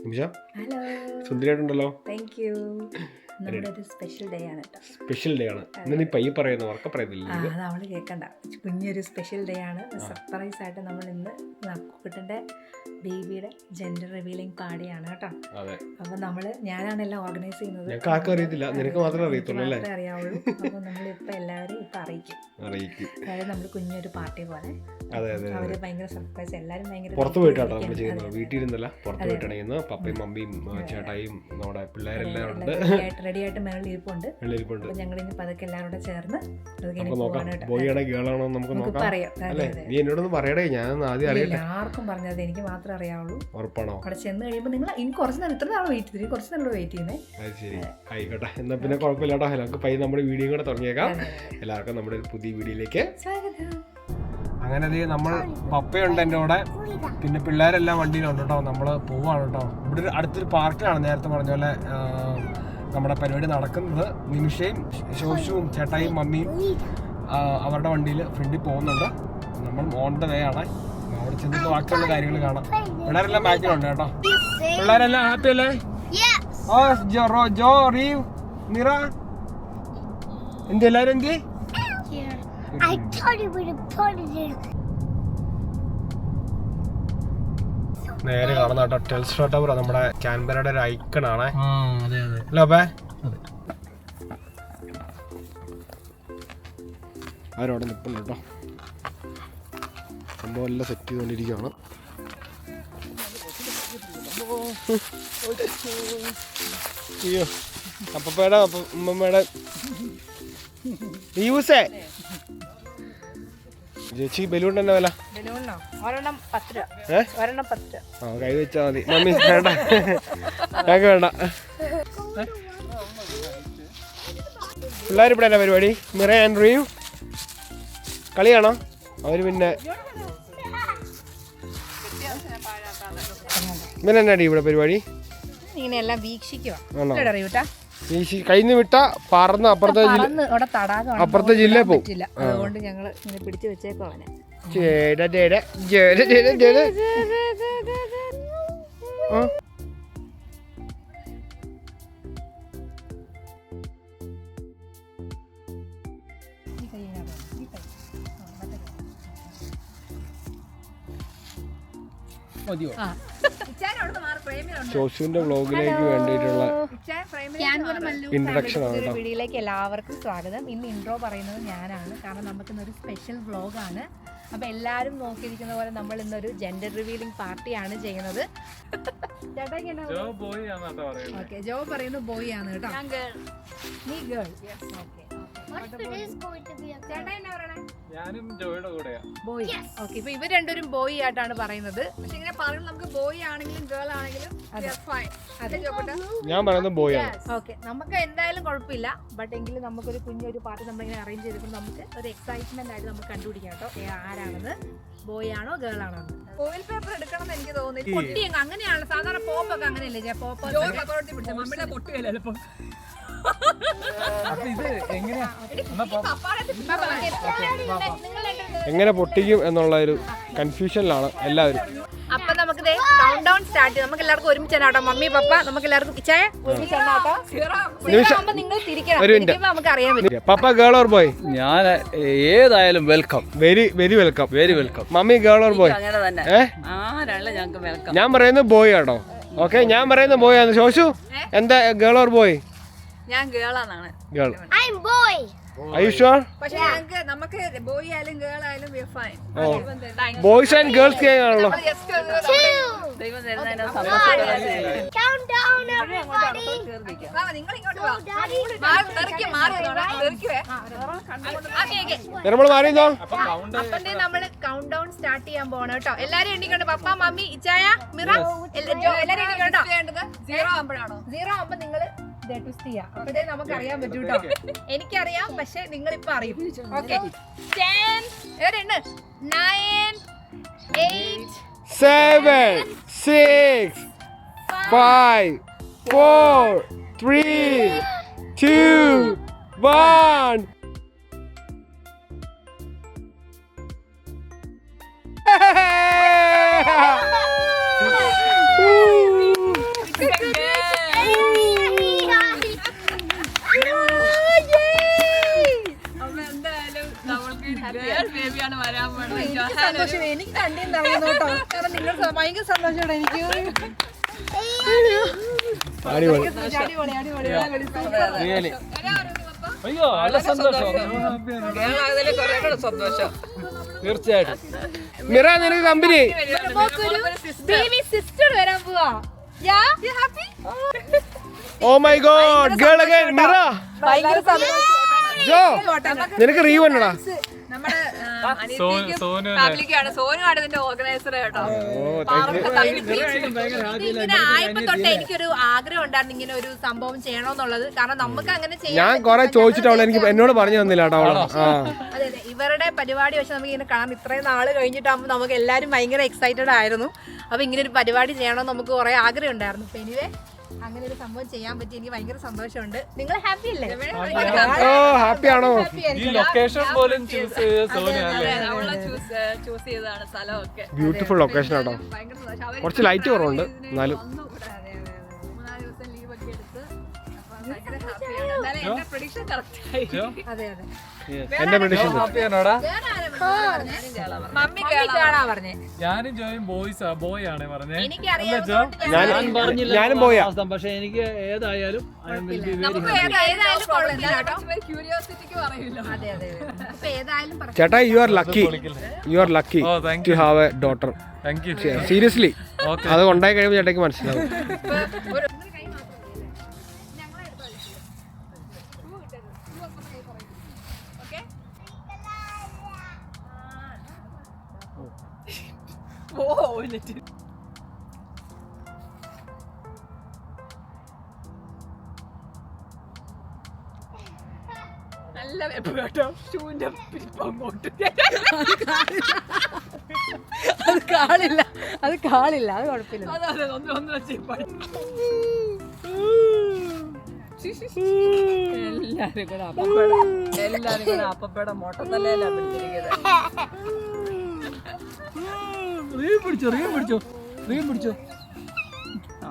നിമിഷ hello സുന്ദരിയായിട്ടുണ്ടല്ലോ. Thank you. നമ്മുടെ ഒരു സ്പെഷ്യൽ ഡേ ആണ് കേട്ടോ. സ്പെഷ്യൽ ഡേ ആണ് ഇന്ന്. നീ പയ്യെ പറയുന്നു, ഉറക്കെ പറയുന്നില്ല. അത് അവള് കേൾക്കണ്ട. കുഞ്ഞൊരു സ്പെഷ്യൽ ഡേ ആണ്. സർപ്രൈസ് ആയിട്ട് നമ്മൾ ഇന്ന് കുട്ടൻ്റെ ബേബിയുടെ ജെൻഡർ റിവീലിംഗ് പാടിയാണ് കേട്ടോ. അപ്പൊ ഞാനാണ് എല്ലാം ഓർഗനൈസ് ചെയ്യുന്നത്. ആർക്കും അറിയത്തില്ല, നിനക്ക് മാത്രമേ അറിയത്തുള്ളൂ അല്ലേ? അറിയാവുള്ളൂ. അപ്പൊ നമ്മളിപ്പോ എല്ലാവരും ഇപ്പൊ അറിയിക്കും. അതായത് നമ്മൾ കുഞ്ഞൊരു പാർട്ടി പോലെ. അവര് ഭയങ്കര സർപ്രൈസ്. എല്ലാരും ഭയങ്കര പുറത്ത് പോയിട്ടാണ് നമ്മൾ ചെയ്യുന്നത്. വീട്ടിൽ ഇരുന്നല്ല, പുറത്ത് പോയിട്ടാണ് ചെയ്യുന്നത്. പപ്പയും മമ്മിയും ചേട്ടായും നമ്മുടെ പിള്ളേരെല്ലാം ഉണ്ട്. റെഡി ആയിട്ട് മേളിൽ ഇരിപ്പുണ്ട്. അപ്പൊ ഞങ്ങൾ ഇനി പതുക്കെ എല്ലാവരും കൂടെ ചേർന്ന് നീ എന്നോടൊന്ന് പറയടേ, ഞാൻ ആദ്യം അറിയട്ടെ. ആർക്കും പറഞ്ഞത് എനിക്ക് മാത്രമേ അറിയാവുള്ളൂ. ഉറപ്പാണോ? അവിടെ ചെന്ന് കഴിയുമ്പോൾ നിങ്ങൾ ഇനി കുറച്ച് നേരം ഇത്ര നാൾ വെയിറ്റ് ചെയ്തു, കുറച്ച് നേരം വെയിറ്റ് ചെയ്യുന്നേ. അത് ശരി, ആയിക്കോട്ടെ. എന്നാ പിന്നെ കുഴപ്പമില്ലാട്ടോ. നമുക്ക് പയ്യെ നമ്മുടെ വീഡിയോ കൂടെ തുടങ്ങിയേക്കാം. എല്ലാവർക്കും നമ്മുടെ ഒരു പുതിയ വീഡിയോയിലേക്ക് സ്വാഗതം. അങ്ങനെ നമ്മൾ പപ്പയുണ്ട് എൻ്റെ കൂടെ, പിന്നെ പിള്ളേരെല്ലാം വണ്ടിയിലുണ്ട് കേട്ടോ. നമ്മൾ പോവാണ് കേട്ടോ. ഇവിടെ ഒരു അടുത്തൊരു പാർക്കിലാണ് നേരത്തെ പറഞ്ഞ പോലെ നമ്മുടെ പരിപാടി നടക്കുന്നത്. നിമിഷയും ശോശുവും ചേട്ടായും മമ്മിയും അവരുടെ വണ്ടിയിൽ ഫ്രണ്ടിൽ പോകുന്നുണ്ട്. നമ്മൾ ഓൺ ദ വേ ആണ്. അവിടെ ചെന്നിട്ട് ബാക്കിയുള്ള കാര്യങ്ങൾ കാണാം. പിള്ളേരെല്ലാം ബാക്കിലുണ്ട് കേട്ടോ. പിള്ളേരെല്ലാം ഹാപ്പി അല്ലേ? ജോ റീവ് നിറ എന്ത് എല്ലാവരും എന്ത് നേരെ കാണുന്ന കേട്ടോ ടെൽസ്ട്രാ ടവർ നമ്മുടെ കാൻബറയുടെ ഒരു ഐക്കൺ ആണ്. അവരവിടെ നിൽപ്പുണ്ട് കേട്ടോ. സംഭവം എല്ലാം സെറ്റ് ചെയ്തുകൊണ്ടിരിക്കുകയാണ്. അയ്യോ, അപ്പയുടെ അമ്മമ്മയുടെ യൂസേ ചേച്ചി ബലൂൺ തന്നെ വില കൈ വെച്ചാ മതി. മമ്മി വേണ്ട, ഞങ്ങൾക്ക് വേണ്ട. പിള്ളേർ ഇവിടെ അല്ല പരിപാടി. മിറ ആൻഡ് റീവ് കളിയാണോ? അവര് പിന്നെ ഇവനെന്നാടി ഇവിടെ പരിപാടി? ഇങ്ങനെയെല്ലാം വീക്ഷിക്കുക. കയ്യിൽ നിന്ന് വിട്ട പറന്ന് അപ്പുറത്തെ ജില്ലയിൽ പോകും. അതുകൊണ്ട് ഞങ്ങൾ ഇങ്ങനെ പിടിച്ചു വെച്ചേക്കോ അവനെ. ഷോഷുവിന്റെ വ്ലോഗിലേക്ക് വേണ്ടിയിട്ടുള്ള ഇൻട്രൊഡക്ഷൻ ആണ് കേട്ടോ. വീഡിയോയിലേക്ക് എല്ലാവർക്കും സ്വാഗതം. ഇന്ന് ഇൻട്രോ പറയുന്നത് ഞാനാണ്, കാരണം നമുക്കിന്നൊരു സ്പെഷ്യൽ വ്ലോഗാണ്. അപ്പൊ എല്ലാരും നോക്കിയിരിക്കുന്ന പോലെ നമ്മൾ ഇന്നൊരു ജെൻഡർ റിവീലിംഗ് പാർട്ടിയാണ് ചെയ്യുന്നത്. ഓക്കെ, ജോ പറയുന്നു ബോയ് ആണ് കേട്ടോ. നീ ഗേൾ. ബോയ്. ഓക്കെ, ഇപ്പൊ ഇവർ രണ്ടുപേരും ബോയ് ആയിട്ടാണ് പറയുന്നത്. പക്ഷെ ഇങ്ങനെ പറയുന്നത് നമുക്ക് ബോയ് ആണെങ്കിലും ഗേൾ ആണെങ്കിലും ഞാൻ പറയുന്നത് ബോയ് ആണ്. ഓക്കെ, നമുക്ക് എന്തായാലും കുഴപ്പമില്ല. ബട്ട് എങ്കിലും നമുക്കൊരു കുഞ്ഞൊരു പാർട്ടി നമ്മളിങ്ങനെ അറേഞ്ച് ചെയ്തപ്പോൾ നമുക്ക് ഒരു എക്സൈറ്റ്മെന്റ് ആയിട്ട് നമുക്ക് കണ്ടുപിടിക്കാം കേട്ടോ, ആരാണെന്ന്, ബോയ് ആണോ ഗേൾ ആണോ. ഓയിൽ പേപ്പർ എടുക്കണം എന്ന് എനിക്ക് തോന്നുന്നു. പൊട്ടി അങ്ങനെയാണ് സാധാരണ പോപ്പൊക്കെ അങ്ങനെയല്ലേ? പോപ്പ് എങ്ങനെ പൊട്ടിക്കും എന്നുള്ള ഒരു കൺഫ്യൂഷനിലാണ് എല്ലാവരും. അപ്പൊ നമുക്ക് കൗണ്ട് ഡൗൺ സ്റ്റാർട്ട് ചെയ്യാം. നമുക്ക് എല്ലാവർക്കും ഒരുമിച്ച് തന്നാട്ടോ. മമ്മി പപ്പ നമുക്ക് എല്ലാവർക്കും ഒരുമിച്ച് തന്നാട്ടോ. നിങ്ങൾ തിരിക്കണം, നമുക്ക് അറിയാൻ പറ്റും. പപ്പ ഗേൾ ഓർ ബോയ്? ഞാൻ ഏതായാലും welcome, very very welcome, very welcome. Mummy girl or boy? ഞാൻ പറയുന്നത് ബോയ് ആണോ? ഓക്കെ, ഞാൻ പറയുന്നത് ബോയ് ആണ്. ശോശു എന്താ ഗേൾ ഓർ ബോയ്? ഞാൻ ഗേൾ ആണ്. Girl. I am boy. Are you sure? പക്ഷേ നമുക്ക് ബോയ് ആയാലും ഗേൾ ആയാലും we are fine. Boys and girls game ആണല്ലോ. ദൈവം തരുന്നതിനെ സന്തോഷം. Count down everybody. നിങ്ങൾ ഇങ്ങോട്ട് വാ. നമ്മൾ മാറിയോ? അപ്പോ നമ്മൾ കൗണ്ട് ഡൗൺ സ്റ്റാർട്ട് ചെയ്യാൻ പോവാണ് കേട്ടോ. എല്ലാരും എണ്ണിക്കോണ്ട്. പപ്പ മമ്മി ഇച്ചായ മിറ എല്ലാരും എണ്ണിക്കോണ്ടോ. 0 ആവുമ്പോഴാണോ? 0 ആവുമ്പോൾ നിങ്ങൾ അപ്പോഴേ നമുക്ക് അറിയാൻ പറ്റൂ കേട്ടോ. എനിക്കറിയാം, പക്ഷെ നിങ്ങൾ ഇപ്പൊ അറിയും. ഓക്കെ, 10 9 8 7 6 5 4 3 2 1. ഭയങ്കര സന്തോഷമാണ് എനിക്ക്. അടിപൊളി. അയ്യോ നല്ല സന്തോഷം തീർച്ചയായിട്ടും. മിറ നിനക്ക് കമ്പനി. ബേബി സിസ്റ്റർ വരാൻ പോവാ. Oh my god, girl again Mira. ഭയങ്കര സന്തോഷം. ജോ നിനക്ക് റീവണ്ണടാ. നമ്മുടെ ഫാമിലിക്കാണ് സോനുമാണ് ഇതിന്റെ ഓർഗനൈസർ കേട്ടോ. ഇങ്ങനെ ആയപ്പോ തൊട്ട് എനിക്കൊരു ആഗ്രഹം ഉണ്ടായിരുന്നു ഇങ്ങനെ ഒരു സംഭവം ചെയ്യണമെന്നുള്ളത്. കാരണം നമുക്ക് അങ്ങനെ ഞാൻ കൊറേ ചോദിച്ചിട്ട് അവൾ എനിക്ക് എന്നോട് പറഞ്ഞു തന്നില്ല കേട്ടോ അവള്. അതെ അതെ, ഇവരുടെ പരിപാടി വെച്ച് നമുക്ക് ഇങ്ങനെ കാണാം. ഇത്രയും നാള് കഴിഞ്ഞിട്ടാകുമ്പോൾ നമുക്ക് എല്ലാവരും ഭയങ്കര എക്സൈറ്റഡ് ആയിരുന്നു. അപ്പൊ ഇങ്ങനെ ഒരു പരിപാടി ചെയ്യണമെന്ന് നമുക്ക് കുറെ ആഗ്രഹം ഉണ്ടായിരുന്നു. അപ്പൊ എനിവേ അങ്ങനെ ഒരു സംഭവം ചെയ്യാൻ പറ്റി, എനിക്ക് ഭയങ്കര സന്തോഷമുണ്ട്. നിങ്ങൾ ഹാപ്പി അല്ലേ? ഓ ഹാപ്പി ആണോ? ഈ ലൊക്കേഷൻ പോലും ചൂസ് ചെയ്ത സോനിയല്ലേ? ചൂസ് ചെയ്തതാണ് സ്ഥലമൊക്കെ. ബ്യൂട്ടിഫുൾ ലൊക്കേഷൻ ആട്ടോ. ഭയങ്കര സന്തോഷം. അവര് കുറച്ച് ലൈറ്റ് കുറവുണ്ട് എന്നാലും. 3-4 ദിവസം ലീവ് ഒക്കെ എടുത്ത് ഭയങ്കര ഹാപ്പിയാണ്. എന്നാലും എന്റെ പ്രഡിക്ഷൻ കറക്റ്റ് ആയി. അതെ അതെ. എന്റെ പ്രഡിക്ഷൻ ഹാപ്പിയാണോടാ? മമ്മി കാണാ പറഞ്ഞേ. ഞാനും ജോയും ബോയ് ആണ് പറഞ്ഞേ. എനിക്കറിയാം. ഞാനും പോയാ. പക്ഷെ എനിക്ക് ഏതായാലും നമുക്ക് ഏതായാലും കുഴപ്പമില്ല കേട്ടോ. ക്യൂരിയോസിറ്റിക്ക് പറയില്ല. അതെ അതെ അതെ. അപ്പൊ ഏതായാലും പറയാം. ചേട്ടാ you are lucky, you are lucky Oh, thank to have a daughter. Thank you. Seriously Okay. അത് ഉണ്ടായി കഴിയുമ്പോൾ ചേട്ടയ്ക്ക് മനസ്സിലാവും. നല്ല വെപ്പ് കേട്ടോ. ഷൂന്റെ അങ്ങോട്ട് അത് കാളില്ല, അത് കാളില്ല, അത് കുഴപ്പമില്ല. അതെ ഒന്ന് വെച്ച് എല്ലാരും കൂടെ അപ്പപ്പയുടെ മൊട്ടത്തല്ലേലാ പിടിച്ചിരിക്കുന്നത്. പിടിച്ചോ ആ